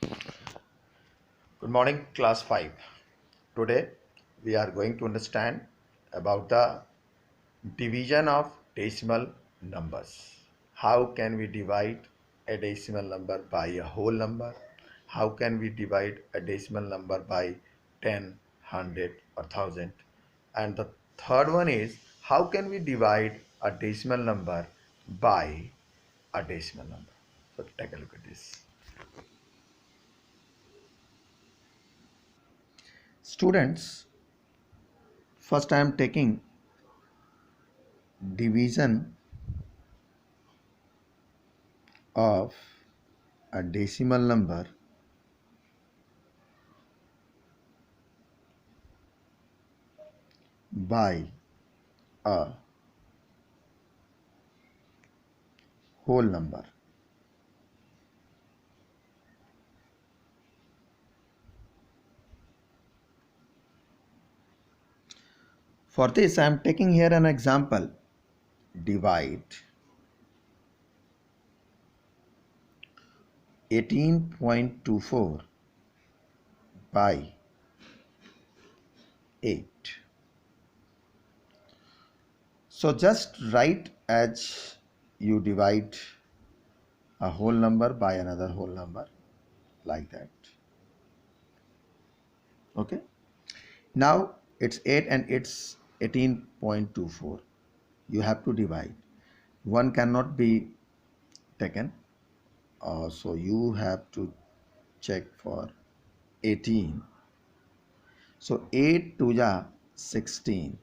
Good morning, class 5. Today we are going to understand about the division of decimal numbers. How can we divide a decimal number by a whole number? How can we divide a decimal number by 10, 100 or 1000? And the third one is how can we divide a decimal number by a decimal number? So take a look at this. Students, first I am taking division of a decimal number by a whole number. For this, I am taking here an example. Divide 18.24 by 8. So just write as you divide a whole number by another whole number, like that. Okay. Now it's 8 and it's 18.24. You have to divide. One cannot be taken. So you have to check for 18. So 8 to the 16.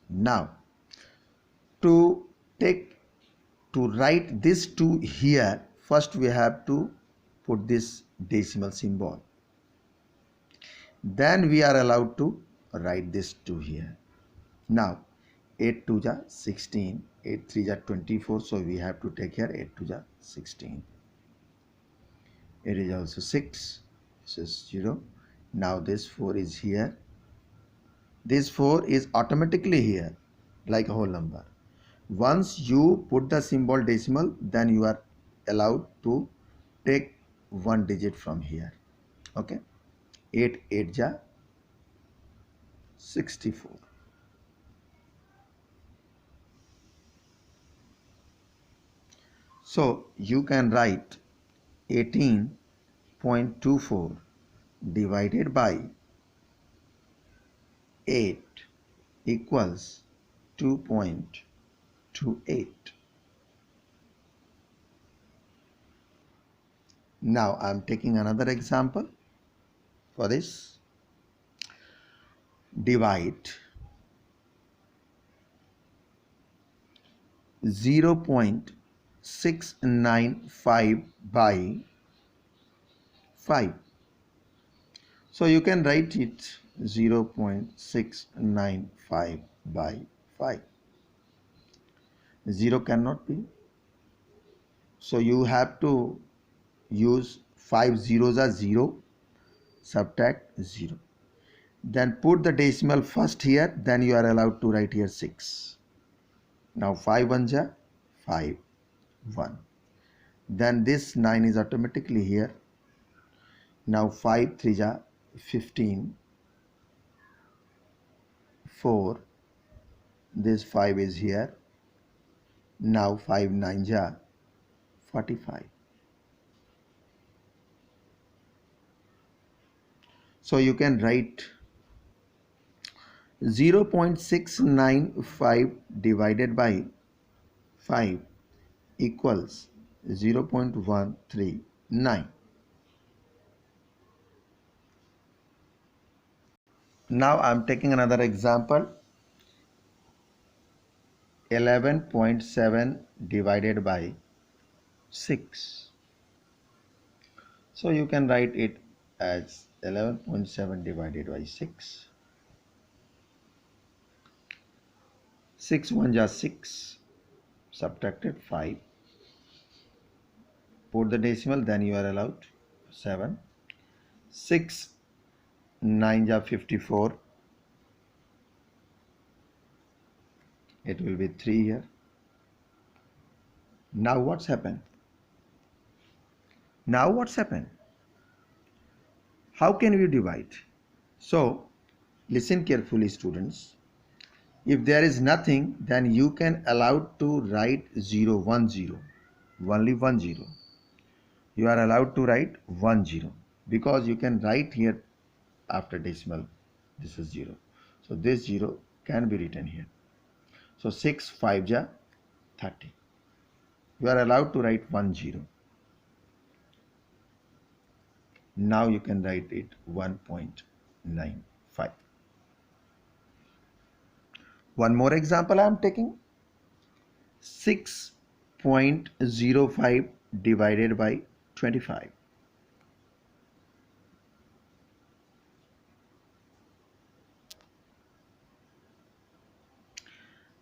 Now to write this 2 here, first we have to put this decimal symbol. Then we are allowed to write this 2 here. Now 8 to the 16, 8 3 the 24, so we have to take here 8 to the 16. It is also 6, this is 0. Now this 4 is here. This 4 is automatically here like a whole number. Once you put the symbol decimal, then you are allowed to take one digit from here. Okay, 8 8 ja 64. So you can write 18.24 divided by 8 equals 2.28. Now I am taking another example for this. Divide 0.695 by 5. So you can write it 0.695 by 5. 0 cannot be. So you have to use 5 zeros are 0, subtract 0. Then put the decimal first here, then you are allowed to write here 6. Now 5 1s are 5, 1. Then this 9 is automatically here. Now 5 3s are 15, 4. This 5 is here. Now 5 9s are 45. So you can write 0.695 divided by 5 equals 0.139. Now I am taking another example. 11.7 divided by 6. So you can write it as 11.7 divided by 6. 6 1s are 6, subtracted 5. Put the decimal, then you are allowed 7. 6 9s are 54. It will be 3 here. Now what's happened? Now what's happened? How can we divide? So listen carefully, students. If there is nothing, then you can allow to write 0, 1, 0. Only 1, 0. You are allowed to write 1, 0 because you can write here after decimal. This is 0. So this 0 can be written here. So 6 5 ja 30. You are allowed to write 1, 0. Now you can write it 1.95. One more example I am taking. 6.05 divided by 25.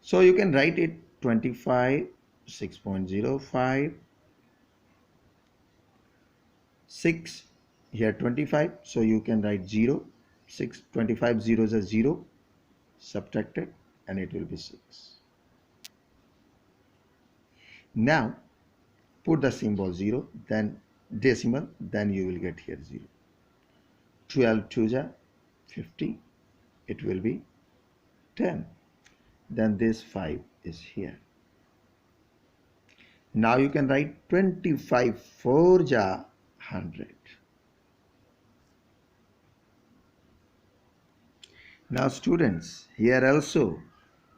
So you can write it 25, 6.05, 6, here 25. So you can write 0, 6, 25 zeros are 0, subtracted, and it will be 6. Now put the symbol 0, then decimal, then you will get here 0. 12 2 ja 50, it will be 10. Then this 5 is here. Now you can write 25 4 ja 100. Now students, here also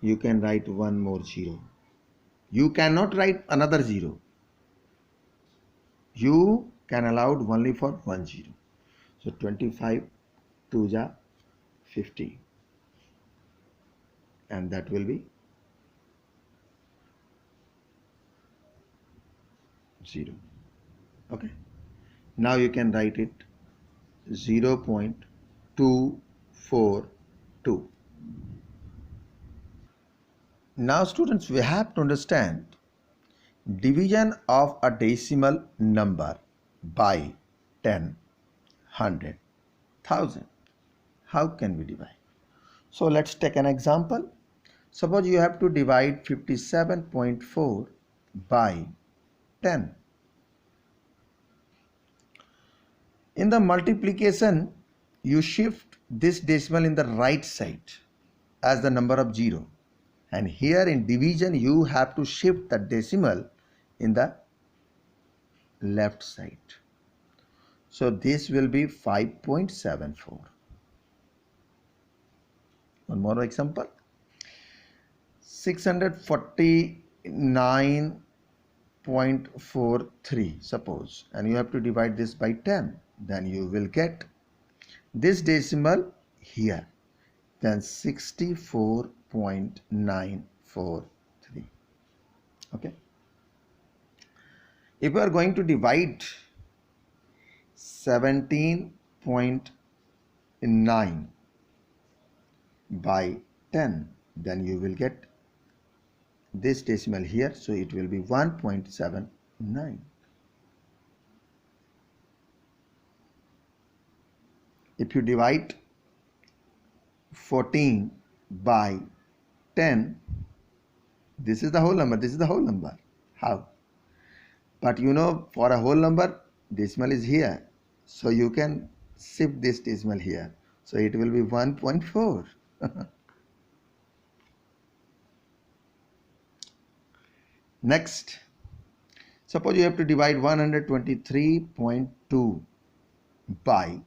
you can write one more 0. You cannot write another 0. You can allow only for 1 0. So 25 2 ja 50, and that will be 0. Okay. Now you can write it 0.242. Now students, we have to understand division of a decimal number by 10, 100, 1000. How can we divide? So let's take an example. Suppose you have to divide 57.4 by 10. In the multiplication, you shift this decimal in the right side as the number of 0. And here in division, you have to shift the decimal in the left side. So this will be 5.74. One more example. 649.43 suppose, and you have to divide this by 10. Then you will get this decimal here, then 64.943. Okay. If you are going to divide 17.9 by 10, then you will get this decimal here, so it will be 1.79. If you divide 14 by 10, this is the whole number, this is the whole number. How? But you know, for a whole number, decimal is here, so you can shift this decimal here, so it will be 1.4. Next, suppose you have to divide 123.2 by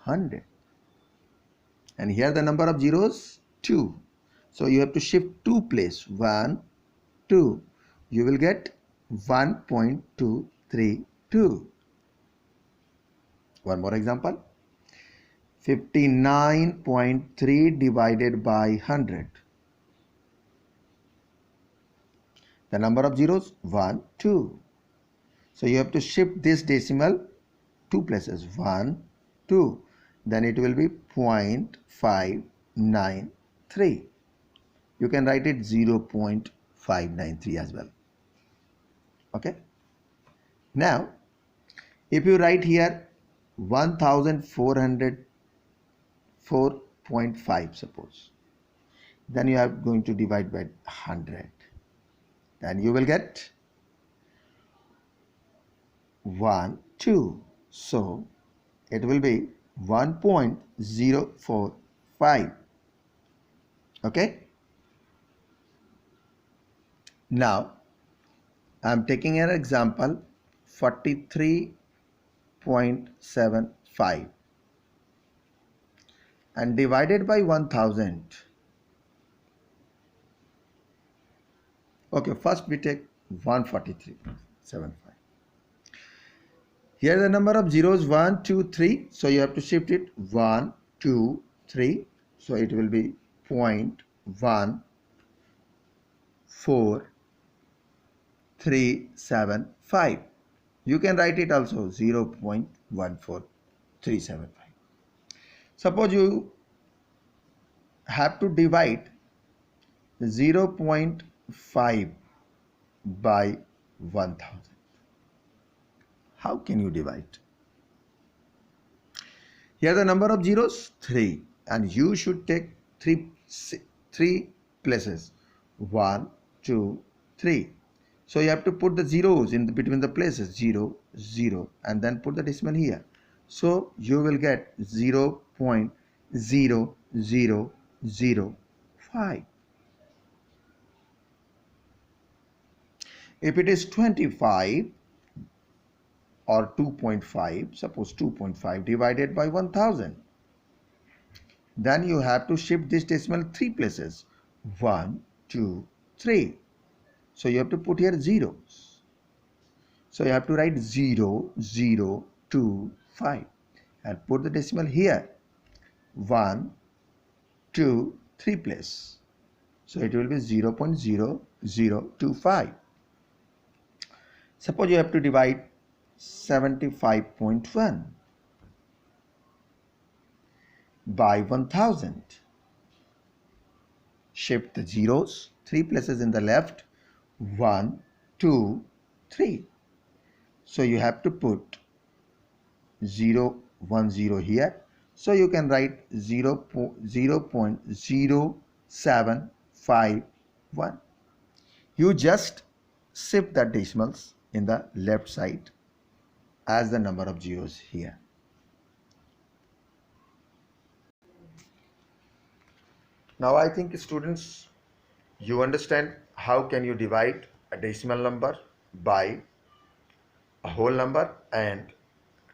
100, and here the number of zeros 2, so you have to shift 2 place, 1 2, you will get 1.232. One more example. 59.3 divided by 100. The number of zeros 1 2, so you have to shift this decimal 2 places, 1 2, then it will be 0.593. You can write it 0.593 as well. Okay. Now if you write here 1404.5 suppose, then you are going to divide by 100, then you will get 1 2. So it will be 1.045. Okay. Now I am taking an example 43.75 and divided by 1000. Okay, first we take 143.75. Here the number of zeros 1 2 3, so you have to shift it 1 2 3, so it will be 0.14375. You can write it also 0.14375. Suppose you have to divide 0.5 by 1000. How can you divide? Here the number of zeros 3, and you should take three places 1 2 3. So you have to put the zeros in between the places 0 0 and then put the decimal here. So you will get 0.0005. If it is 25 or 2.5, suppose 2.5 divided by 1000, then you have to shift this decimal 3 places 1 2 3. So you have to put here zeros. So you have to write 0.025 and put the decimal here 1 2 3 place. So it will be 0.0025. Suppose you have to divide 75.1 by 1000. Shift the zeros 3 places in the left 1 2 3. So you have to put 0.10 here. So you can write 0.0751. You just shift the decimals in the left side as the number of zeros here. Now I think students, you understand how can you divide a decimal number by a whole number and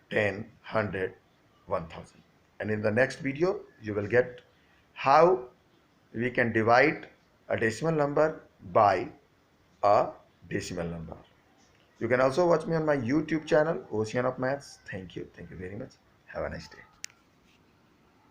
10, 100, 1000. And in the next video you will get how we can divide a decimal number by a decimal number. You can also watch me on my YouTube channel, Ocean of Maths. Thank you very much. Have a nice day.